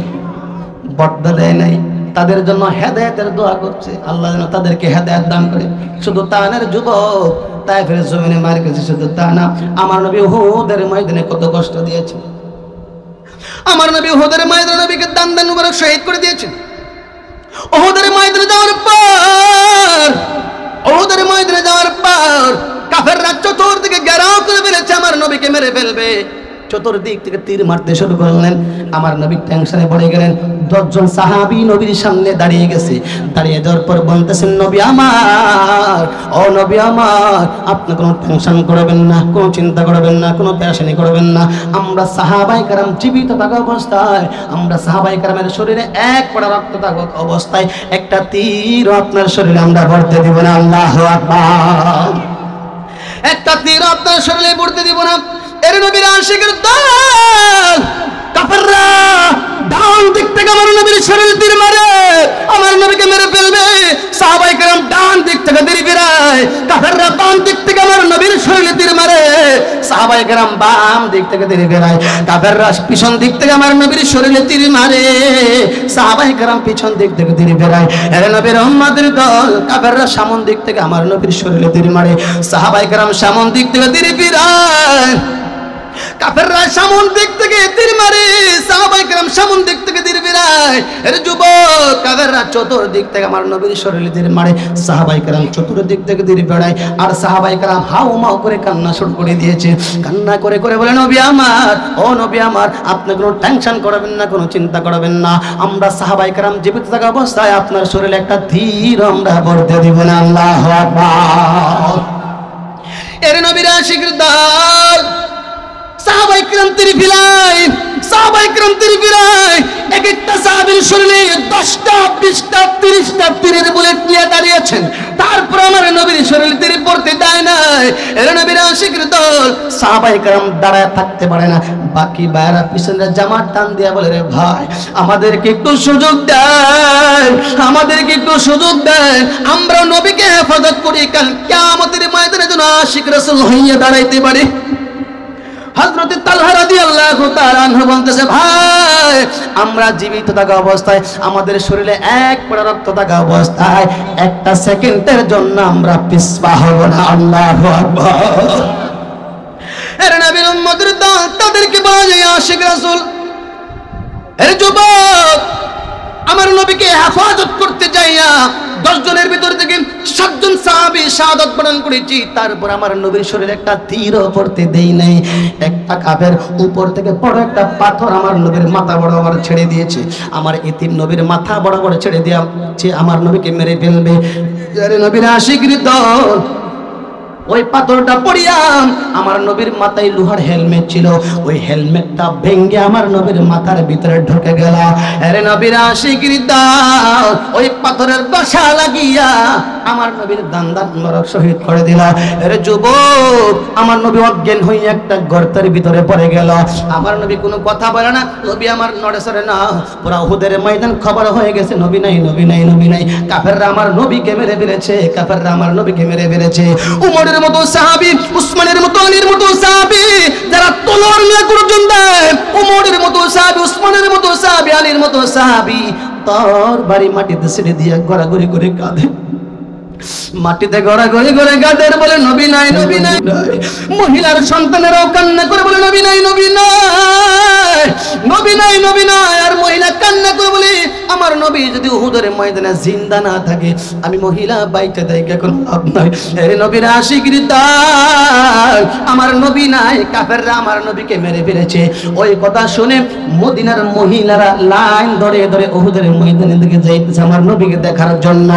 বদ্ধ দেয় নাই, তাদের জন্য হেদায়েতের দোয়া করছে, আল্লাহ যেন তাদেরকে হেদায়েত দান করে। শুধু তা না যুবক, তায়েফের জমিনে মার গেছে। শুধু তা না, আমার নবী উহুদের ময়দানে কত কষ্ট দিয়েছে। আমার নবী উহুদের ময়দানে নবীকে দান দান করে শহীদ করে দিয়েছে। উহুদের ময়দানে যাওয়ার পর, উহুদের ময়দানে যাওয়ার পর কাফেররা চতুর্দিকে ঘেরাও করে ফেলেছে, আমার নবীকে মেরে ফেলবে। চতুর্দিক থেকে তীর মারতে শুরু করলেন। আমার নবী টেনশনে পড়ে গেলেন। 10 জন সাহাবী নবীর সামনে দাঁড়িয়ে গেছে। দাঁড়িয়ে যাওয়ার পর বলতেছেন, নবী আমার, ও নবী আমার, আপনি কোনো টেনশন করবেন না, কোনো চিন্তা করবেন না, কোনো পেরেশানি করবেন না। আমরা সাহাবায়ে কেরাম জীবিত থাকা অবস্থায়, আমরা সাহাবায়ে কেরামের শরীরে এক ফোঁটা রক্ত থাকা অবস্থায় একটা তীর আপনার শরীরে আমরা ভরতে দিব না। আল্লাহু আকবার। একটা তীর আপনার শরীরে পড়তে দিব না। এর নবীর আশিকের দল কাফেররা ডান দিক থেকে আমার নবীর শরীরে তীর মারে, আমার নবীকে মেরে ফেলবে। সাহাবায়ে কেরাম ডান দিক থেকে তীর ফিরায়, কাফেররা বাম দিক থেকে আমার নবীর শরীরে তীর মারে। সাহাবায়ে কেরাম বাম দিক থেকে তীর ফিরায়, কাফেররা পিছন দিক থেকে আমার নবীর শরীরে তীর মারে। সাহাবায়ে কেরাম পিছন দিক থেকে তীর ফিরায়। এর নবীর উম্মতের দল কাফেররা সামন দিক থেকে আমার নবীর শরীরে তীর মারে। সাহাবায়ে কেরাম সামন দিক থেকে তীর ফিরায়, কাফেররা সামন দিক থেকে তীর মারে, সাহাবায়ে কেরাম সামন দিক থেকে তীর ফিরায়। এর যুবক, কাফেররা চতুর্দিক থেকে আমার নবীর শরীরে তীর মারে, সাহাবায়ে কেরাম চতুর্দিক থেকে তীর ফেরায়। আর সাহাবায়ে কেরাম হাউমাউ করে কান্না শুরু করে দিয়েছে। কান্না করে করে বলে, নবী আমার, ও নবী আমার, আপনি কোনো টেনশন করবেন না, কোনো চিন্তা করবেন না। আমরা সাহাবায়ে কেরাম জীবিত থাকা অবস্থায় আপনার শরীরে একটা তীর আমরা ভরতে দিব না। আল্লাহু আকবার। এর নবীর আশিকের দল সাহাবায়ে কেরাম তীর ফিরায়, সাহাবায়ে কেরাম তীর ফিরায়। এক একটা সাহাবীর শরীরে 10টা 20টা 30টা তীরের বুলেট নিয়ে দাঁড়িয়েছেন, তারপর আমার নবীর শরীরে তীর পড়তে দেয় নাই। এর নবীর আশিকের দল সাহাবায়ে কেরাম দাঁড়ায় থাকতে পারে না। বাকি ভাইরা পিছনে জামার টান দিয়া বলে, রে ভাই, আমাদেরকে একটু সুযোগ দেয়, আমাদেরকে একটু সুযোগ দেয়, আমরা নবীকে হেফাজত করি, কাল কিয়ামতের ময়দানে যেন আশিক রাসূল হইয়া দাঁড়াইতে পারি। হযরত তালহা রাদিয়াল্লাহু তাআলা আনহু বলতেছে, ভাই, আমরা জীবিত থাকা অবস্থায়, আমাদের শরীরে এক ফোঁটা রক্ত থাকা অবস্থায় একটা সেকেন্ডের জন্য আমরা পিছপা হব না। আল্লাহু আকবার। এর নবীর উম্মতের দল তাদেরকে বলা যায় আশিক রাসূল। এর যুবক, আমার নবীকে হেফাজত করতে যাইয়া 10 জনের ভিতর থেকে 7 জন সাহাবী শাহাদাত বরণ করেছি, তারপর আমার নবীর শরীরে একটা তীরও পড়তে দেই নাই। একটা কাফের উপর থেকে বড় একটা পাথর আমার নবীর মাথা বরাবর ছেড়ে দিয়েছে। আমার এতিম নবীর মাথা বরাবর ছেড়ে দিয়েছে, আমার নবীকে মেরে ফেলবে। আরে নবীর আশিকদের দল, ওই পাথরটা পড়িয়া আমার নবীর মাথায় লোহার হেলমেট ছিল, ওই হেলমেটটা ভেঙে আমার নবীর মাথার ভিতরে ঢুকে গেল। আরে নবীর আশিকদের দল, ওই পাথরের দশা লাগিয়া আমার নবীর দান্দান মোবারক শহীদ করে দিল। এর যুবক, আমার নবী অজ্ঞান হয়ে একটা গর্তের ভিতরে পড়ে গেল। আমার নবী কোনো কথা বলে না, নবী আমার নড়েচড়ে না। পুরা উহুদের ময়দান খবর হয়ে গেছে, নবী নাই, নবী নাই, নবী নাই। কাফেররা আমার নবীকে মেরে ফেলেছে, কাফেররা আমার নবীকে মেরে ফেলেছে। উমরের মতো সাহাবী, উসমানের মতো, আলীর মতো সাহাবী যারা তলোয়ার নিয়ে গর্জন দেয়, উমরের মতো সাহাবী, উসমানের মতো সাহাবী, আলীর মতো সাহাবী তোর বাড়ি মাটিতে ছেড়ে দিয়ে গড়াগড়ি করে কাঁদে, মাটিতে গড়াগড়ি করে কাঁদে, বলে নবী নাই, নবী নাই। মহিলার সন্তানেরাও কান্না করে বলে নবী নাই, নবী নাই, নবী নাই, নবী নাই। আর মহিলা কান্না করে বলে আমার নবী যদি উহুদের ময়দানে জিন্দা না থাকে, আমি মহিলা বাইতে দেয় কোনো লাভ নাই। এর নবীর আশিকির দাগ, আমার নবী নাই, কাফেররা আমার নবীকে মেরে ফেলেছে। ওই কথা শুনে মদিনার মহিলারা লাইন ধরে ধরে উহুদের ময়দানের দিকে যাইতেছে আমার নবীকে দেখার জন্য।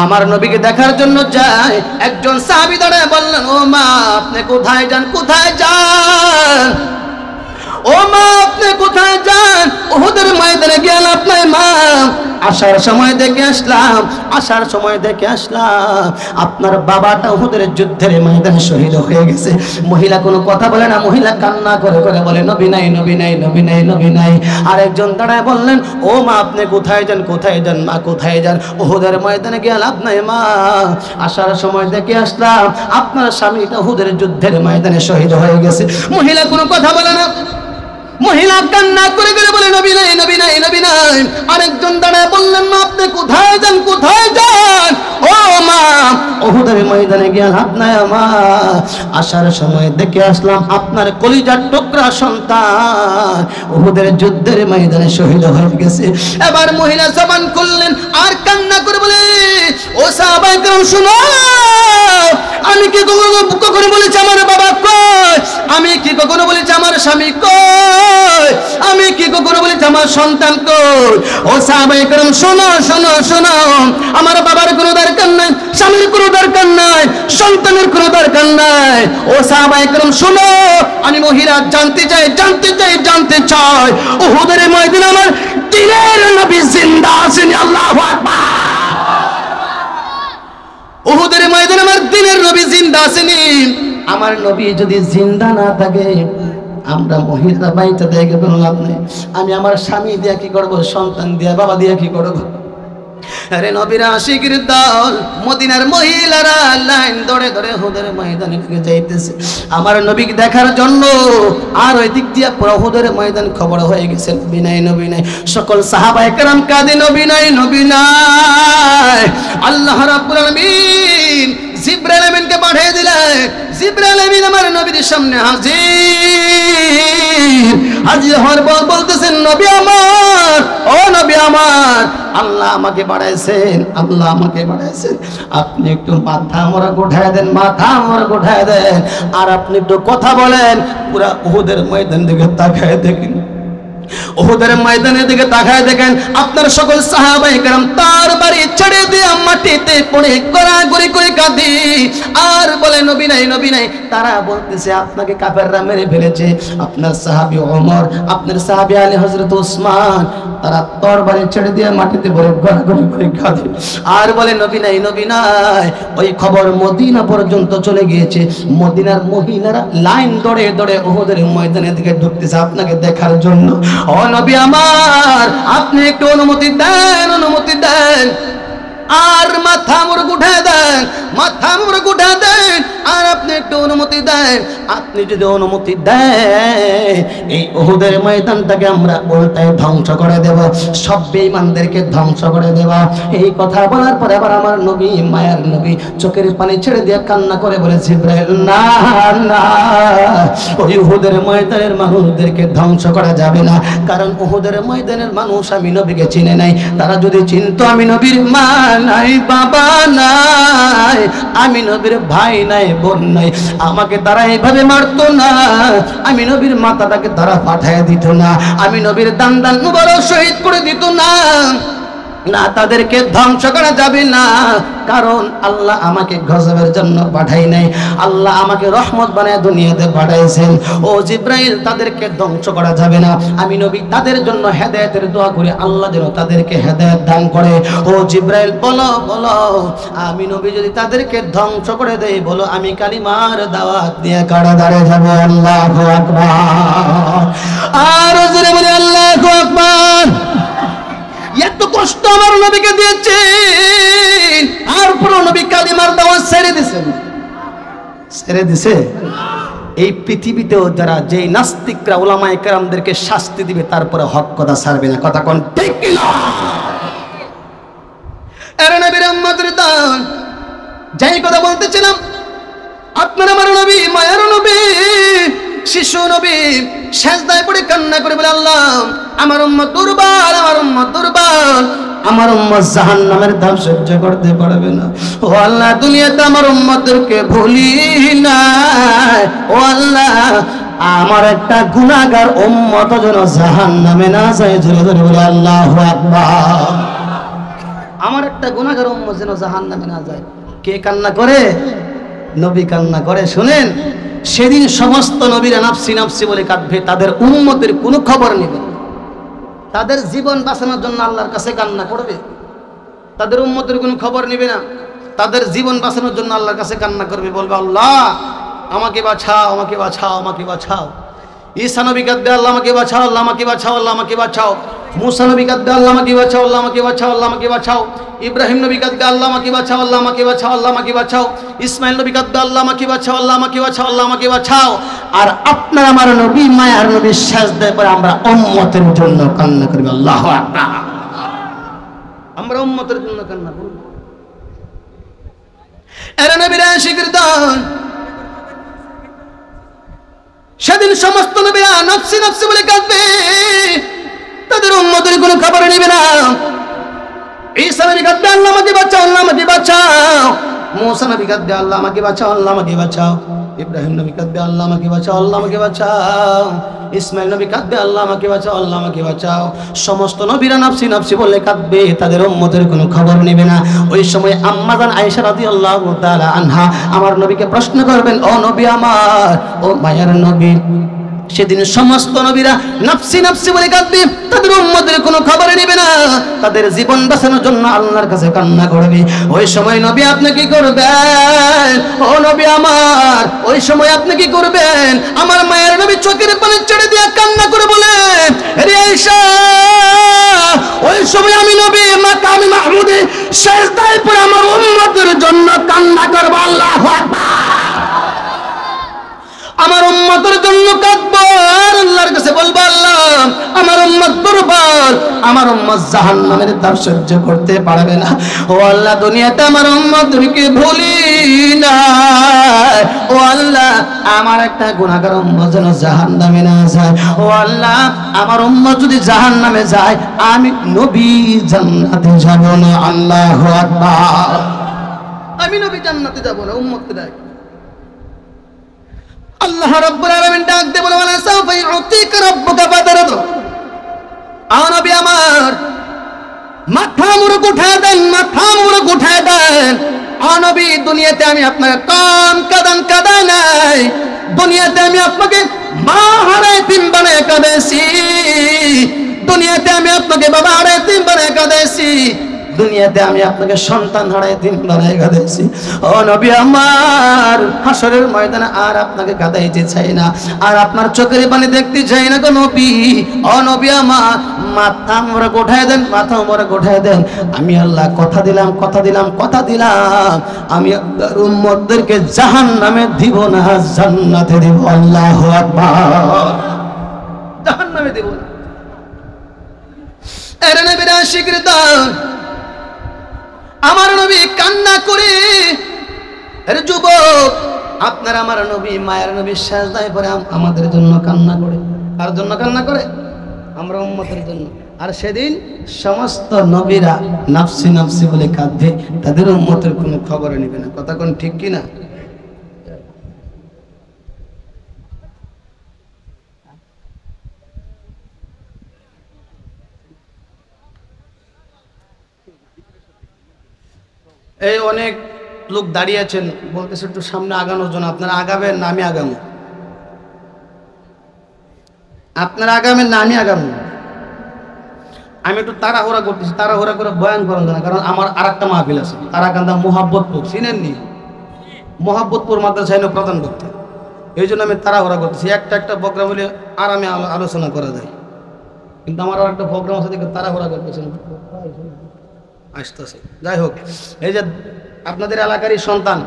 আমার নবীকে দেখার জন্য যায়, একজন সাহাবী দাঁড়ায় বললেন, ও মা আপনি কোথায় যান, কোথায় যান? ও মা আপনি কোথায় যান? উহুদের ময়দানে গেল আপনার মা। আসার সময় দেখে আসলাম, আসার সময় দেখে আসলাম আপনার বাবাটা উহুদের যুদ্ধের ময়দানে শহীদ হয়ে গেছে। মহিলা কোনো কথা বলে না, মহিলা কান্না করে করে বলে নবী নাই, নবী নাই, নবী নাই, নবী নাই। আরেকজন দাঁড়ায় বললেন, ও মা আপনি কোথায় যান, কোথায় যান মা, কোথায় যান? উহুদের ময়দানে গেল আপনার মা। আসার সময় দেখে আসলাম আপনার স্বামীটা উহুদের যুদ্ধের ময়দানে শহীদ হয়ে গেছে। মহিলা কোনো কথা বলে না, মহিলা কান্না করে করে বলে নবী নাই, নবী নাই, নবী নাই। আরেকজন দাঁড়ায় বললেন, মা আপনি কোথায় যান, কোথায় যান? ও মা উহুদের ময়দানে গিয়ে আপনার মা। আসার সময় দেখে আসলাম আপনার কলিজার টুকরা সন্তান উহুদের যুদ্ধের ময়দানে শহীদ হয়ে গেছে। এবার মহিলা জবান খুললেন আর কান্না করে বলে, ও সাহাবায়ে কেরাম শুনো, আমি কি কখনো বলেছি আমার বাবা কই? আমি কি কখনো বলেছি আমার স্বামী কই? আমি কি কখনো বলেছি আমার সন্তান কই? ও সাহাবায়ে কেরাম শোনো, শোনো, শোনো, আমার বাবার কোনো দরকার নাই, স্বামীর কোনো দরকার নাই, সন্তানের কোনো দরকার নাই। ও সাহাবায়ে কেরাম শোনো, আমি মহিলা জানতে চাই, জানতে চাই, জানতে চাই উহুদের ময়দানে আমার দিনের নবী জিন্দা আছেন? আল্লাহু আকবার। উহুদের ময়দানে আমার দিনের নবী জিন্দা আছেনি? আমার নবী যদি জিন্দা না থাকে, আমরা মহিলা বাইতে দেখে কোনো লাভ নেই। আমি আমার স্বামী দিয়ে কি করবো, সন্তান দিয়ে, বাবা দিয়ে কি করবো? আরে নবীর আশিকির দল, মদিনার মহিলারা লাইন ধরে ধরে উহুদের ময়দানে দিকে যাইতেছে আমার নবীকে দেখার জন্য। আর ওই দিক দিয়ে পুরো উহুদের ময়দান খবর হয়ে গেছে নবী নাই, নবী নাই। সকল সাহাবায়ে কেরাম কাঁদে, নবী নাই, নবী নাই। আল্লাহ রাব্বুল আলামিন জিবরাইল আমিনকে পাঠিয়ে দিলেন। জিবরাইল আমিন আমার নবীর সামনে হাজির। হাজির হওয়ার পর বলতেছেন, নবী আমার, ও নবী আমার, আল্লাহ আমাকে বাড়াইছেন, আল্লাহ আমাকে বাড়াইছেন। আপনি একটু মাথা মোরা উঠায় দেন, মাথা মোরা উঠায় দেন। আর আপনি একটু কথা বলেন। পুরা উহুদের ময়দান দিকে তাকায় দেখেন, উহুদের ময়দানের দিকে তাকায় দেখেন আপনার সকল সাহাবায়ে কেরাম তার বাড়ি ছেড়ে দিয়ে মাটিতে পড়ে গড়াগড়ি করে কাঁদে আর বলে নবী নাই, নবী নাই। তারা বলতেছে আপনাকে কাফেররা মেরে ফেলেছে। আপনার সাহাবী ওমর, আপনার সাহাবী আলী, হযরত ওসমান, তারা তার বাড়ি ছেড়ে দিয়ে মাটিতে পড়ে গড়াগড়ি করে কাঁদে আর বলে নবী নাই, নবী নাই। ওই খবর মদিনা পর্যন্ত চলে গিয়েছে। মদিনার মহিলারা লাইন ধরে ধরে উহুদের ময়দানের দিকে ঢুকতেছে আপনাকে দেখার জন্য। ও নবী আমার, আপনি একটু অনুমতি দেন, অনুমতি দেন। আর মাথা মুরগ উঠে দেন, মাথা মুরগ উঠে দেন। আর আপনি একটু অনুমতি দেন। আপনি যদি অনুমতি দেন, এই উহুদের ময়দানটাকে আমরা উল্টায় ধ্বংস করে দেব, সব বেঈমানদেরকে ধ্বংস করে দেব। এই কথা বলার পরে আবার আমার নবী, মায়ার নবী চোখের পানি ছেড়ে দিয়ে কান্না করে বলে, জিবরাইল না, না, ওই উহুদের ময়দানের মানুষদেরকে ধ্বংস করা যাবে না। কারণ উহুদের ময়দানের মানুষ আমি নবীকে চিনে নাই। তারা যদি চিনতো আমি নবীর মা নাই, বাবা নাই, আমি নবীর ভাই নাই, বোন নাই, আমাকে তারা এইভাবে মারতো না। আমি নবীর মাথাটাকে তারা পাঠায় দিত না। আমি নবীর দান্দান মুবারক শহীদ করে দিত না। না, তাদেরকে ধ্বংস করা যাবে না, কারণ আল্লাহ আমাকে গজবের জন্য পাঠাই নাই, আল্লাহ আমাকে রহমত বানায় দুনিয়াতে পাঠাইছেন। ও জিব্রাইল, তাদেরকে ধ্বংস করা যাবে না। আমি নবী তাদের জন্য হেদায়েতের দোয়া করি, আল্লাহ যেন তাদেরকে হেদায়েত দান করে। ও জিব্রাইল, বলো বলো, আমি নবী যদি তাদেরকে ধ্বংস করে দেই, বলো আমি কালিমার দাওয়াত দিয়ে কারাগারে যাব। আল্লাহু আকবার। আর জোরে বলি আল্লাহু আকবার। এত কষ্ট আমার নবীকে দিয়েছে, আর পুরো নবী কালিমার দাওয়াত ছেড়ে দিয়েছেন, ছেড়ে দিছে। এই পৃথিবীতেও যারা যেই নাস্তিকরা উলামায়ে কেরামদেরকে শাস্তি দিবে, তারপরে হক কথা ছাড়বে না। কথা কোন ঠিক কিনা? এর নবীর উম্মতের দান, যাই কথা বলতেছিলাম, আপনার আমার নবী, মায়ার নবী, শিশু নবী সেজদায় পড়ে কান্না করে বলে, আল্লাহ আমার উম্মত দুর্বল, আমার উম্মত দুর্বল, আমার উম্মত জাহান্নামের দাম সহ্য করতে পারবে না। ও আল্লাহ, দুনিয়াতে আমার উম্মতদেরকে ভুলি না। ও আল্লাহ, আমার একটা গুনাহগার উম্মত যেন জাহান্নামে না যায়। জোরে জোরে বলে আল্লাহু আকবার। আমার একটা গুনাহগার উম্মত যেন জাহান্নামে না যায়। কে কান্না করে? নবী কান্না করে। শুনেন, সেদিন সমস্ত নবীরা নাফসি নাফসি বলে কাঁদবে, তাদের উম্মতের কোনো খবর নেবে না। তাদের জীবন বাঁচানোর জন্য আল্লাহর কাছে কান্না করবে, তাদের উম্মতের কোনো খবর নেবে না। তাদের জীবন বাঁচানোর জন্য আল্লাহর কাছে কান্না করবে, বলবে আল্লাহ আমাকে বাঁচাও, আমাকে বাঁচাও, আমাকে বাঁচাও। ঈসা নবী কাঁদবে, আল্লাহ আমাকে বাঁচাও, আল্লাহ আমাকে বাঁচাও, আল্লাহ আমাকে বাঁচাও। মুসা নবী কাঁদবে, আল্লাহ আমাকে বাঁচাও, আল্লাহ আমাকে বাঁচাও, আল্লাহ আমাকে বাঁচাও। ইব্রাহিম নবী কাঁদবে, আল্লাহ আমাকে বাঁচাও, আল্লাহ আমাকে বাঁচাও, আল্লাহ আমাকে বাঁচাও। ইসমাইল নবী কাঁদবে, আল্লাহ আমাকে বাঁচাও, আল্লাহ আমাকে বাঁচাও, আল্লাহ আমাকে বাঁচাও। আর আপনার আমার নবী, মায়ার নবী সাজদায় পড়ে আমরা উম্মতের জন্য কান্না করব। আল্লাহু আকবার। আমরা উম্মতের জন্য কান্না করব। এরা নবীর আশিকের দল। সেদিন সমস্ত নবীরা নফসি নফসি বলে কাঁদবে, তাদের উম্মতের কোনো খবর নেবে না। ঈসা নবী কাঁদবে, আল্লাহ আমাকে বাঁচাও, আল্লাহ আমাকে বাঁচাও। মুসা নবী কাঁদবে, আল্লাহ আমাকে বাঁচাও, আল্লাহ আমাকে বাঁচাও। ইব্রাহিম নবী কাঁদবে, আল্লাহ আমাকে বাঁচাও, আল্লাহ আমাকে বাঁচাও। ইসমাইল নবী কাঁদবে, আল্লাহ আমাকে বাঁচাও, আল্লাহ আমাকে বাঁচাও। সমস্ত নবীরা নাফসি নাফসি বলে কাঁদবে, তাদের উম্মতের কোনো খবর নেবে না। ওই সময় আম্মা জান আয়েশা রাদিয়াল্লাহু তাআলা আনহা আমার নবীকে প্রশ্ন করবেন, ও নবী আমার, ও মায়ার নবী, সেদিন সমস্ত নবীরা নাফসি নাফসি বলে কাঁদবে, তাদের উম্মতের কোনো খবর নেবে না, তাদের জীবন বাঁচানোর জন্য আল্লাহর কাছে কান্না করবে। ওই সময় নবী আপনি কি করবেন? ও নবী আমার, ওই সময় আপনি কি করবেন? আমার মায়ের নবী চোখের পানি ছেড়ে দিয়ে কান্না করে বলেন, রে আয়েশা, ওই সময় আমি নবী মাকামে মাহমুদে সিজদায় পড়ে আমার উম্মতের জন্য কান্না করব। আল্লাহু আকবার। আমার উম্মতের জন্য কাঁদবো, আর আল্লাহর কাছে বলবো, আল্লাহ আমার উম্মত দুর্বল, আমার উম্মত জাহান্নামের তাপ সহ্য করতে পারবে না। ও আল্লাহ, দুনিয়াতে আমার উম্মতকে ভুলি না। ও আল্লাহ, আমার একটা গুনাহগার উম্মত যেন জাহান্নামে না যায়। ও আল্লাহ, আমার উম্মত যদি জাহান্নামে যায়, আমি নবী জান্নাতে যাব না। আল্লাহু আকবার। আমি নবী জান্নাতে যাব না, উম্মতকে দেয়। আল্লাহ রাব্বুল আলামিন ডাক দিয়ে বলে, ওয়ালা সাউফা ইউতিকা রাব্বুকা ফাতারদা। আ নবী আমার, মাথা মুরুক উঠায় দেন, মাথা মুরুক উঠায় দেন। আ নবী, দুনিয়াতে আমি আপনাকে কম কাঁদাই নাই, দুনিয়াতে আমি আপনাকে মা হারায় তিন বানায় কাঁদাইছি, দুনিয়াতে আমি আপনাকে বাবা হারায় তিন বানায় কাঁদাইছি, দুনিয়াতে আমি আপনাকে সন্তান হারায় তিন বানায় কাঁদাইছি। ও নবী আমার, হাসরের ময়দানে আর আপনাকে কাঁদাইতে চাই না, আর আপনার চোখের পানি দেখতে চাই না গো নবী। ও নবী আমার, মাথা মোরা গোঠায় দেন, মাথা মোরা গোঠায় দেন। আমি আল্লাহ কথা দিলাম, কথা দিলাম, কথা দিলাম, আমি আপনার উম্মতদেরকে জাহান্নামে দিব না, জান্নাতে দিব। আল্লাহু আকবার। জাহান্নামে দিব না। এর নবীর আশিকের দল। আমার নবী কান্না করে, আরে যুবক, আপনার আমার নবী, মায়ের নবী সাজদায় পড়ে আমাদের জন্য কান্না করে। কার জন্য কান্না করে? আমরা উম্মতের জন্য। আর সেদিন সমস্ত নবীরা নাফসি নাফসি বলে কাঁদবে, তাদের উম্মতের কোনো খবর নেবে না। কথা কোন ঠিক কিনা? এই অনেক লোক দাঁড়িয়ে আছেন, বলতেছে একটু সামনে আগানোর জন্য। আপনারা আগাবেন না আমি আগামো? আপনারা আগাবেন না আমি আগামো? আমি একটু তাড়াহুড়া করতেছি, তাড়াহুড়া করে বয়ান করেন না, কারণ আমার আর একটা মাহফিল আছে তারাকান্দা মোহাব্বতপুর, চিনেননি? মোহাব্বতপুর মাদ্রাসায় প্রদান করতে, এই জন্য আমি তাড়াহুড়া করতেছি। একটা প্রোগ্রাম হলে আরামে আলোচনা করা যায়, কিন্তু আমার আর একটা প্রোগ্রাম আছে দেখে তাড়াহুড়া করতেছে, আসতেছে। যাই হোক, এই যে আপনাদের এলাকারই সন্তান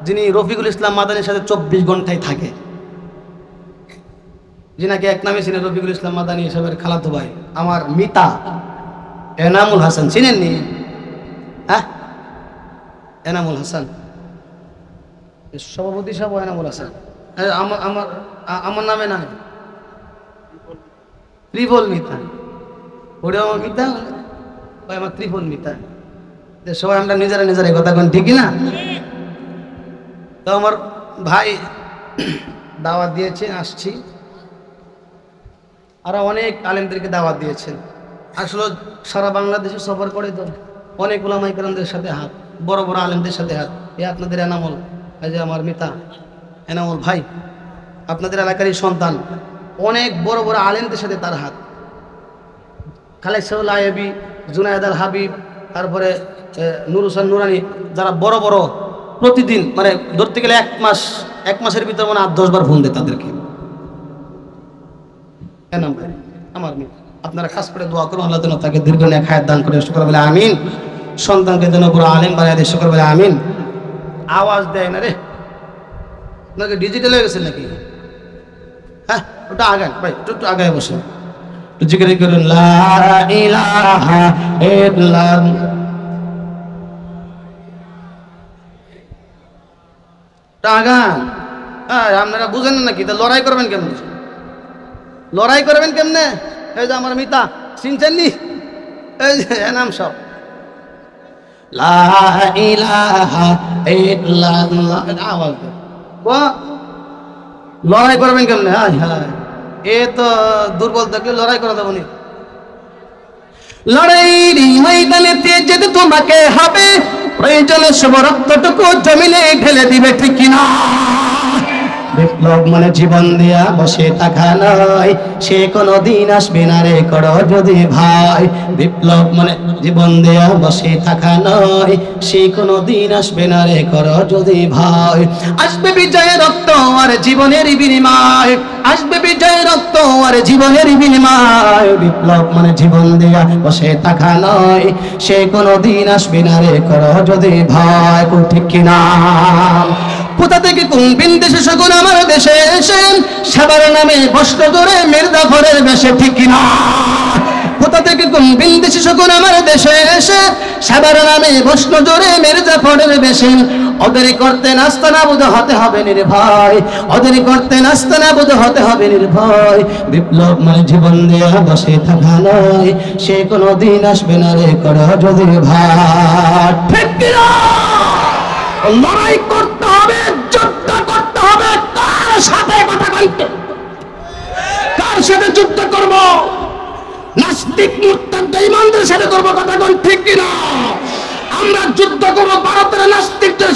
যিনি রফিকুল ইসলাম মাদানির সাথে 24 ঘন্টায় থাকে, যিনাকে এক নামে ছিলেন রফিকুল ইসলাম মাদানি সাহেবের খালাতো ভাই, আমার মিতা এনামুল হাসান, চিনেননি? হ্যাঁ, এনামুল হাসান সভাপতি সাহেব এনামুল হাসান, আমার নামে না, ত্রিফল মিতা, ওটা আমার মিতা, আমার ত্রিফল মিতা। সবাই আমরা নিজেরা কথা কোন, ঠিকই না? তো আমার ভাই দাওয়াত দিয়েছে, আসছি। আরো অনেক আলেমদেরকে দাওয়াত দিয়েছেন। আসলে সারা বাংলাদেশে সফর করে তো অনেক উলামায়ে কেরামদের সাথে হাত, বড় বড় আলেমদের সাথে হাত। আপনাদের এনামুল, এই যে আমার মিতা এনামুল ভাই, আপনাদের এলাকারই সন্তান, অনেক বড় বড় আলেমদের সাথে তার হাত। খালেদ সাহুল আইবি, জুনায়েদ আল হাবিব, তারপরে নুর হোসেন নুরানি, যারা বড় বড় প্রতিদিন মানে ধরতে গেলে এক মাসের ভিতর মানে 8-10 বার ফোন দেয় তাদেরকে। আমার আপনারা খাস করে দোয়া করুন, আল্লাহ যেন তাকে দীর্ঘ নেক হায়াত দান করে, শুকর বলে আমিন। সন্তানকে যেন পুরো আলেম বানায় দেয়, শুকর বলে আমিন। আওয়াজ দেয় না রে, নাকি ডিজিটাল হয়ে গেছে নাকি? হ্যাঁ, ওটা আগান ভাই, একটু আগায় বসে জিকির করুন, লা ইলাহা ইল্লাল্লাহ। আগান, আপনারা বুঝেন না নাকি? তা লড়াই করবেন কেমন? লড়াই করবেন কেমনে? এই যে আমার মিতা, চিনছেন নি? এই যে নাম সব লা ইলাহা ইল্লাল্লাহ, আওয়াজ দেয়। লড়াই করবেন কেমনে? এ তো দুর্বল থাকলে লড়াই করা যাবে না। লড়াইয়ের ময়দানেতে যেতে তোমাকে হবে, প্রয়োজনে সব রক্তটুকু জমিনে ঢেলে দিবে, ঠিক কিনা? বিপ্লব মানে জীবন দিয়া বসে থাকা নয়, সে কোনদিন আসবে না রে করো যদি ভাই। বিপ্লব মানে জীবন দেয়া বসে থাকা নয়, সে কোনদিন আসবে না রে করো যদি ভাই। আসবে বিজয়ের রক্ত আর জীবনের বিনিময়, আসবে বিজয়ের রক্ত আর জীবনের বিনিময়। বিপ্লব মানে জীবন দেয়া বসে থাকা নয়, সে কোনদিন আসবে না রে করো যদি ভাই, ঠিক কিনা? কোথা থেকে কোন বিন্দেশে সকল আমার দেশে এসে সাবার নামে বস্ত্র ধরে মির্জাফরের বেশে, ঠিক কিনা? কোথা থেকে কোন বিন্দেশে সকল আমার দেশে এসে সাবার নামে বস্ত্র ধরে মির্জাফরের বেশে। ওদের করতে নাস্তা নাবুদ হতে হবে নির্ভয়, ওদের করতে নাস্তা নাবুদ হতে হবে নির্ভয়। বিপ্লব মানে জীবন দেয়া বসে থাকা নয়, সে কোনদিন আসবে না রে করো যদি ভাই, ঠিক কিনা? লড়াই করতে হবে, যুদ্ধ করতে হবে। কার সাথে কথা বলতে, কার সাথে যুদ্ধ করব? নাস্তিক মুরতাদ বেঈমানদের সাথে করব, কথা বল, ঠিক কিনা? আমরা যুদ্ধ করব ভারতের নাস্তিকদের